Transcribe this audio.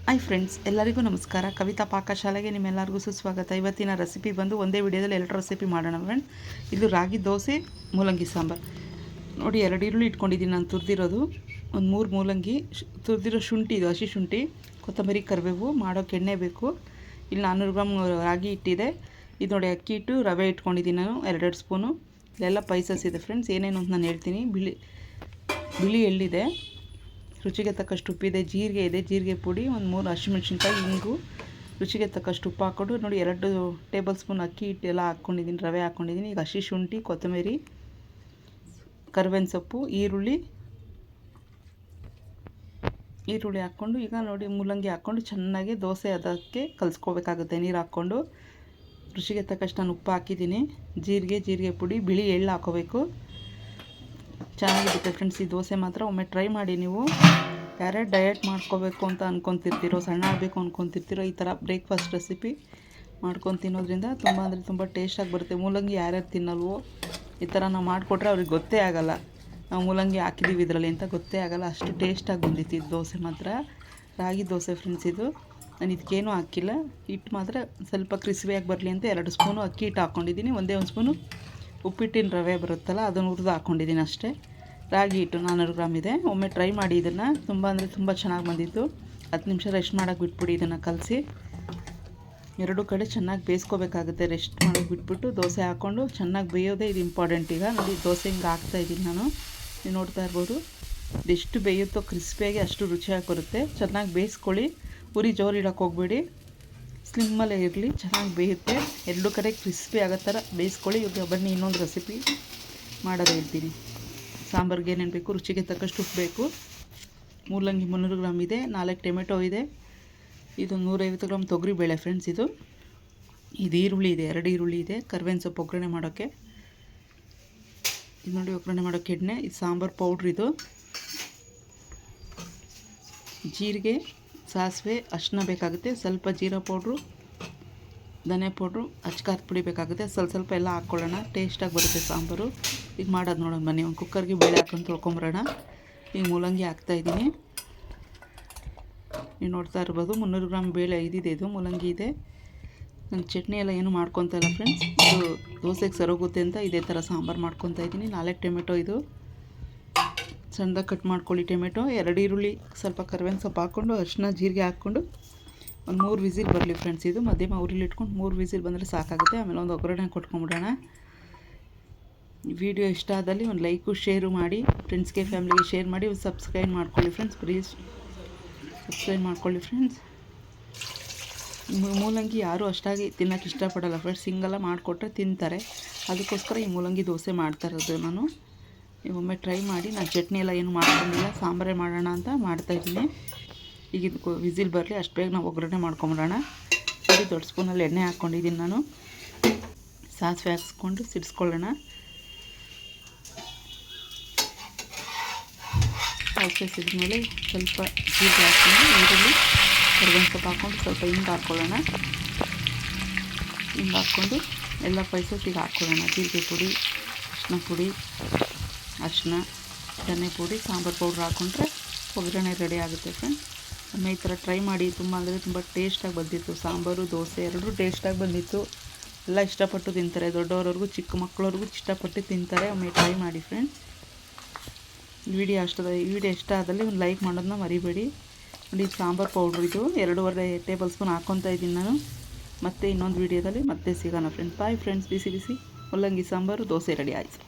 Hi friends, ಎಲ್ಲರಿಗೂ ನಮಸ್ಕಾರ. ಕವಿತಾ ಪಾಕಶಾಲೆಗೆ ನಿಮ್ಮೆಲ್ಲರಿಗೂ ಸುಸ್ವಾಗತ. ಇವತ್ತಿನ ರೆಸಿಪಿ ಬಂದು ಒಂದೇ ವಿಡಿಯೋದಲ್ಲಿ 2 ರೆಸಿಪಿ ಮಾಡೋಣ ಫ್ರೆಂಡ್. ಇದು ರಾಗಿ ದೋಸೆ ಮೂಲಂಗಿ ಸಾಂಬಾರು. ನೋಡಿ, 2 ಈರುಳ್ಳಿ ಇಟ್ಕೊಂಡಿದ್ದೀನಿ ನಾನು ತುರಿದಿರೋದು, ಒಂದು 3 ಮೂಲಂಗಿ, ತುರಿದಿರೋ ಶುಂಠಿ, ಇದು ಹಸಿ ಶುಂಠಿ, ಕೊತ್ತಂಬರಿ, ಕರಿಬೇವು, ಮಾಡೋಕ್ಕೆ ಎಣ್ಣೆ ಬೇಕು. ಇಲ್ಲಿ 400 ಗ್ರಾಮ್ ರಾಗಿ ಹಿಟ್ಟಿದೆ. ಇದು ನೋಡಿ ಅಕ್ಕಿ ಹಿಟ್ಟು, ರವೆ ಇಟ್ಕೊಂಡಿದ್ದೀನಿ ನಾನು 2 ಸ್ಪೂನು. ಇಲ್ಲೆಲ್ಲ ಪೈಸಸ್ ಇದೆ ಫ್ರೆಂಡ್ಸ್. ಏನೇನು ಅಂತ ನಾನು ಹೇಳ್ತೀನಿ. ಬಿಳಿ ಎಳ್ಳಿದೆ, ರುಚಿಗೆ ತಕ್ಕಷ್ಟು ಉಪ್ಪಿದೆ, ಜೀರಿಗೆ ಇದೆ, ಜೀರಿಗೆ ಪುಡಿ, ಒಂದು 3 ಹಸಿಮೆಣ್ಸಿನ್ಕಾಯಿ, ಇಂಗು, ರುಚಿಗೆ ತಕ್ಕಷ್ಟು ಉಪ್ಪು ಹಾಕ್ಕೊಂಡು ನೋಡಿ 2 ಟೇಬಲ್ ಸ್ಪೂನ್ ಅಕ್ಕಿ ಹಿಟ್ಟೆಲ್ಲ ಹಾಕ್ಕೊಂಡಿದ್ದೀನಿ, ರವೆ ಹಾಕ್ಕೊಂಡಿದ್ದೀನಿ. ಈಗ ಹಸಿ ಶುಂಠಿ, ಕೊತ್ತಂಬರಿ, ಕರಿಬೇವಿನ ಸೊಪ್ಪು, ಈರುಳ್ಳಿ ಹಾಕ್ಕೊಂಡು ಈಗ ನೋಡಿ ಮೂಲಂಗಿ ಹಾಕ್ಕೊಂಡು ಚೆನ್ನಾಗಿ ದೋಸೆ ಅದಕ್ಕೆ ಕಲಿಸ್ಕೋಬೇಕಾಗುತ್ತೆ. ನೀರು ಹಾಕ್ಕೊಂಡು ರುಚಿಗೆ ತಕ್ಕಷ್ಟು ನಾನು ಉಪ್ಪು ಹಾಕಿದ್ದೀನಿ. ಜೀರಿಗೆ ಪುಡಿ, ಬಿಳಿ ಎಳ್ಳು ಹಾಕೋಬೇಕು. ಚೆನ್ನಾಗಿರುತ್ತೆ ಫ್ರೆಂಡ್ಸ್ ಈ ದೋಸೆ ಮಾತ್ರ. ಒಮ್ಮೆ ಟ್ರೈ ಮಾಡಿ. ನೀವು ಯಾರೇ ಡಯಟ್ ಮಾಡ್ಕೋಬೇಕು ಅಂತ ಅಂದ್ಕೊತಿರ್ತೀರೋ, ಸಣ್ಣ ಆಗಬೇಕು ಅಂದ್ಕೊತಿರ್ತೀರೋ, ಈ ಥರ ಬ್ರೇಕ್ಫಾಸ್ಟ್ ರೆಸಿಪಿ ಮಾಡ್ಕೊಂಡು ತಿನ್ನೋದ್ರಿಂದ ತುಂಬ ಅಂದರೆ ತುಂಬ ಟೇಸ್ಟಾಗಿ ಬರುತ್ತೆ. ಮೂಲಂಗಿ ಯಾರ್ಯಾರು ತಿನ್ನಲ್ವೋ ಈ ಥರ ನಾವು ಮಾಡಿಕೊಟ್ರೆ ಅವ್ರಿಗೆ ಗೊತ್ತೇ ಆಗೋಲ್ಲ ನಾವು ಮೂಲಂಗಿ ಹಾಕಿದ್ದೀವಿ ಇದರಲ್ಲಿ ಅಂತ ಗೊತ್ತೇ ಆಗೋಲ್ಲ. ಅಷ್ಟು ಟೇಸ್ಟಾಗಿ ಬಂದಿತ್ತು ಇದು ದೋಸೆ ಮಾತ್ರ. ರಾಗಿ ದೋಸೆ ಫ್ರೆಂಡ್ಸ್ ಇದು. ನಾನು ಇದಕ್ಕೇನೂ ಹಾಕಿಲ್ಲ, ಹಿಟ್ಟು ಮಾತ್ರ ಸ್ವಲ್ಪ ಕ್ರಿಸ್ಪಿಯಾಗಿ ಬರಲಿ ಅಂತ 2 ಸ್ಪೂನು ಅಕ್ಕಿ ಹಿಟ್ಟು ಹಾಕ್ಕೊಂಡಿದ್ದೀನಿ. ಒಂದೇ 1 ಸ್ಪೂನು ಉಪ್ಪಿಟ್ಟಿನ ರವೆ ಬರುತ್ತಲ್ಲ ಅದನ್ನು ಹುರಿದು ಹಾಕ್ಕೊಂಡಿದ್ದೀನಿ ಅಷ್ಟೇ. ರಾಗಿ ಹಿಟ್ಟು 400 ಗ್ರಾಮ್ ಇದೆ. ಒಮ್ಮೆ ಟ್ರೈ ಮಾಡಿ ಇದನ್ನು. ತುಂಬ ಅಂದರೆ ತುಂಬ ಚೆನ್ನಾಗಿ ಬಂದಿತ್ತು. 10 ನಿಮಿಷ ರೆಸ್ಟ್ ಮಾಡೋಕ್ಕೆ ಬಿಟ್ಬಿಡಿ. ಇದನ್ನು ಕಲಸಿ 2 ಕಡೆ ಚೆನ್ನಾಗಿ ಬೇಯಿಸ್ಕೋಬೇಕಾಗುತ್ತೆ. ರೆಸ್ಟ್ ಮಾಡೋಕ್ಕೆ ಬಿಟ್ಬಿಟ್ಟು ದೋಸೆ ಹಾಕ್ಕೊಂಡು ಚೆನ್ನಾಗಿ ಬೇಯೋದೇ ಇದು ಇಂಪಾರ್ಟೆಂಟ್. ಈಗ ನೋಡಿ ದೋಸೆ ಹಿಂಗೆ ಹಾಕ್ತಾಯಿದ್ದೀನಿ ನಾನು, ನೀವು ನೋಡ್ತಾ ಇರ್ಬೋದು. ಇದೆಷ್ಟು ಬೇಯುತ್ತೋ ಕ್ರಿಸ್ಪಿಯಾಗಿ ಅಷ್ಟು ರುಚಿಯಾಗಿ ಬರುತ್ತೆ. ಚೆನ್ನಾಗಿ ಬೇಯಿಸ್ಕೊಳ್ಳಿ, ಉರಿ ಜೋರು ಇಡೋಕ್ಕೆ ಹೋಗಬೇಡಿ, ಸ್ಲಿಮ್ಮಲ್ಲೇ ಇರಲಿ, ಚೆನ್ನಾಗಿ ಬೇಯುತ್ತೆ. 2 ಕಡೆ ಕ್ರಿಸ್ಪಿ ಆಗೋ ಥರ ಬೇಯಿಸ್ಕೊಳ್ಳಿ. ಇವಾಗ ಬನ್ನಿ ಇನ್ನೊಂದು ರೆಸಿಪಿ ಮಾಡೋದು ಹೇಳ್ತೀನಿ. ಸಾಂಬಾರಿಗೆ ಏನೇನು ಬೇಕು, ರುಚಿಗೆ ತಕ್ಕಷ್ಟು ಉಪ್ಪು ಬೇಕು. ಮೂಲಂಗಿ 300 ಗ್ರಾಮ್ ಇದೆ, 4 ಟೊಮೆಟೊ ಇದೆ, ಇದು 150 ಗ್ರಾಮ್ ತೊಗರಿಬೇಳೆ ಫ್ರೆಂಡ್ಸ್. ಇದು ಈರುಳ್ಳಿ ಇದೆ, 2 ಈರುಳ್ಳಿ ಇದೆ, ಕರಿಬೇವಿನ ಸೊಪ್ಪು ಒಗ್ಗರಣೆ ಮಾಡೋಕ್ಕೆ. ಇದು ನೋಡಿ ಒಗ್ಗರಣೆ ಮಾಡೋಕ್ಕೆ ಎಣ್ಣೆ. ಇದು ಸಾಂಬಾರು ಪೌಡ್ರ್, ಇದು ಜೀರಿಗೆ, ಸಾಸಿವೆ, ಅರಿಶಿನ ಬೇಕಾಗುತ್ತೆ, ಸ್ವಲ್ಪ ಜೀರಾ ಪೌಡ್ರು, ಧನಿಯಾ ಪೌಡ್ರು, ಅಚ್ಕಾರದ ಪುಡಿ ಬೇಕಾಗುತ್ತೆ. ಸ್ವಲ್ಪ ಎಲ್ಲ ಹಾಕ್ಕೊಳ್ಳೋಣ, ಟೇಸ್ಟಾಗಿ ಬರುತ್ತೆ ಸಾಂಬಾರು. ಈಗ ಮಾಡೋದು ನೋಡೋಣ ಬನ್ನಿ. ಒಂದು ಕುಕ್ಕರ್ಗೆ ಬೇಳೆ ಹಾಕೊಂಡು ತೊಳ್ಕೊಂಬರೋಣ. ಈಗ ಮೂಲಂಗಿ ಹಾಕ್ತಾಯಿದ್ದೀನಿ. ನೀವು ನೋಡ್ತಾ ಇರ್ಬೋದು 300 ಗ್ರಾಮ್ ಬೇಳೆ ಇದಿದೆ, ಇದು ಮೂಲಂಗಿ ಇದೆ. ನಾನು ಚಟ್ನಿ ಎಲ್ಲ ಏನು ಮಾಡ್ಕೊತಾ ಇಲ್ಲ ಫ್ರೆಂಡ್ಸ್. ಇದು ದೋಸೆಗೆ ಸರೋಗುತ್ತೆ ಅಂತ ಇದೇ ಥರ ಸಾಂಬಾರು ಮಾಡ್ಕೊತಾ ಇದ್ದೀನಿ. 4 ಟೊಮೆಟೊ ಇದು ಸಣ್ಣದಾಗಿ ಕಟ್ ಮಾಡ್ಕೊಳ್ಳಿ. ಟೊಮೆಟೊ, 2 ಈರುಳ್ಳಿ, ಸ್ವಲ್ಪ ಕರಿಬೇವಿನ ಸೊಪ್ಪು ಹಾಕ್ಕೊಂಡು ಅರಿಶಿನ ಜೀರಿಗೆ ಹಾಕ್ಕೊಂಡು ಒಂದು 3 ವಿಸಿಲ್ ಬರಲಿ ಫ್ರೆಂಡ್ಸ್. ಇದು ಮಧ್ಯಮ ಉರಿಲಿ ಇಟ್ಕೊಂಡು 3 ವಿಸಿಲ್ ಬಂದರೆ ಸಾಕಾಗುತ್ತೆ. ಆಮೇಲೆ ಒಂದು ಒಗ್ಗರಣೆ ಕೊಟ್ಕೊಂಬಿಡೋಣ. ವಿಡಿಯೋ ಇಷ್ಟ ಆದಲ್ಲಿ ಒಂದು ಲೈಕು ಶೇರು ಮಾಡಿ, ಫ್ರೆಂಡ್ಸ್ಗೆ ಫ್ಯಾಮಿಲಿಗೆ ಶೇರ್ ಮಾಡಿ. ಸಬ್ಸ್ಕ್ರೈಬ್ ಮಾಡ್ಕೊಳ್ಳಿ ಫ್ರೆಂಡ್ಸ್, ಪ್ಲೀಸ್ ಸಬ್ಸ್ಕ್ರೈಬ್ ಮಾಡ್ಕೊಳ್ಳಿ ಫ್ರೆಂಡ್ಸ್. ಮೂಲಂಗಿ ಯಾರೂ ಅಷ್ಟಾಗಿ ತಿನ್ನೋಕ್ಕೆ ಇಷ್ಟಪಡಲ್ಲ ಫ್ರೆಂಡ್ಸ್. ಹಿಂಗೆಲ್ಲ ಮಾಡಿಕೊಟ್ರೆ ತಿಂತಾರೆ, ಅದಕ್ಕೋಸ್ಕರ ಈ ಮೂಲಂಗಿ ದೋಸೆ ಮಾಡ್ತಾ ಇರೋದು ನಾನು. ಒಮ್ಮೆ ಟ್ರೈ ಮಾಡಿ. ನಾನು ಚಟ್ನಿ ಎಲ್ಲ ಏನು ಮಾಡ್ಕೊಂಡಿಲ್ಲ, ಸಾಂಬಾರೇ ಮಾಡೋಣ ಅಂತ ಮಾಡ್ತಾಯಿದ್ದೀನಿ. ಈಗ ಇದು ವಿಸಿಲ್ ಬರಲಿ, ಅಷ್ಟು ಬೇಗ ನಾವು ಒಗ್ಗರಣೆ ಮಾಡ್ಕೊಂಬಿಡೋಣ. ಇದು ದೊಡ್ಡ ಸ್ಪೂನಲ್ಲಿ ಎಣ್ಣೆ ಹಾಕ್ಕೊಂಡಿದ್ದೀನಿ ನಾನು. ಸಾಸಿವೆ ಹಾಕ್ಸ್ಕೊಂಡು ಸಿಡಿಸ್ಕೊಳ್ಳೋಣ. ಸಾಸಿವೆ ಸಿಡಿದ್ಮೇಲೆ ಸ್ವಲ್ಪ ಜೀರಿಗೆ ಹಾಕ್ಕೊಂಡು, ಈರುಳ್ಳಿ, ಕರಿಬೇವಿನ ಸೊಪ್ಪು ಹಾಕ್ಕೊಂಡು ಸ್ವಲ್ಪ ಹಿಂಗೆ ಹಾಕ್ಕೊಳ್ಳೋಣ. ಹಿಂಗೆ ಹಾಕ್ಕೊಂಡು ಎಲ್ಲ ಸ್ಪೈಸಸ್ಸಿಗೆ ಹಾಕ್ಕೊಳ್ಳೋಣ. ಜೀರಿಗೆ ಪುಡಿ, ಅರಿಶಿನ ಪುಡಿ, ಅರಿಶಿನ, ಧನಿಯಾ ಪುಡಿ, ಸಾಂಬಾರು ಪೌಡ್ರ್ ಹಾಕ್ಕೊಂಡ್ರೆ ಒಗ್ಗರಣೆ ರೆಡಿ ಆಗುತ್ತೆ ಫ್ರೆಂಡ್ಸ್. ಒಮ್ಮೆ ಈ ಥರ ಟ್ರೈ ಮಾಡಿ. ತುಂಬ ಅಂದರೆ ತುಂಬ ಟೇಸ್ಟಾಗಿ ಬಂದಿತ್ತು. ಸಾಂಬಾರು ದೋಸೆ 2 ಟೇಸ್ಟಾಗಿ ಬಂದಿತ್ತು. ಎಲ್ಲ ಇಷ್ಟಪಟ್ಟು ತಿಂತಾರೆ, ದೊಡ್ಡವ್ರವ್ರಿಗೂ ಚಿಕ್ಕ ಮಕ್ಕಳವ್ರಿಗೂ ಇಷ್ಟಪಟ್ಟು ತಿಂತಾರೆ. ಒಮ್ಮೆ ಟ್ರೈ ಮಾಡಿ ಫ್ರೆಂಡ್ಸ್. ವಿಡಿಯೋ ಇಷ್ಟ ಆದಲ್ಲಿ ಒಂದು ಲೈಕ್ ಮಾಡೋದನ್ನ ಮರಿಬೇಡಿ. ನೋಡಿ ಸಾಂಬಾರು ಪೌಡ್ರ್ ಇದು 2.5 ಟೇಬಲ್ ಸ್ಪೂನ್ ಹಾಕ್ಕೊತಾ ಇದ್ದೀನಿ ನಾನು. ಮತ್ತೆ ಇನ್ನೊಂದು ವಿಡಿಯೋದಲ್ಲಿ ಮತ್ತೆ ಸಿಗೋಣ ಫ್ರೆಂಡ್ಸ್. Bye friends. ಬಿಸಿ ಮೂಲಂಗಿ ಸಾಂಬಾರು ದೋಸೆ ರೆಡಿ ಆಯಿತು.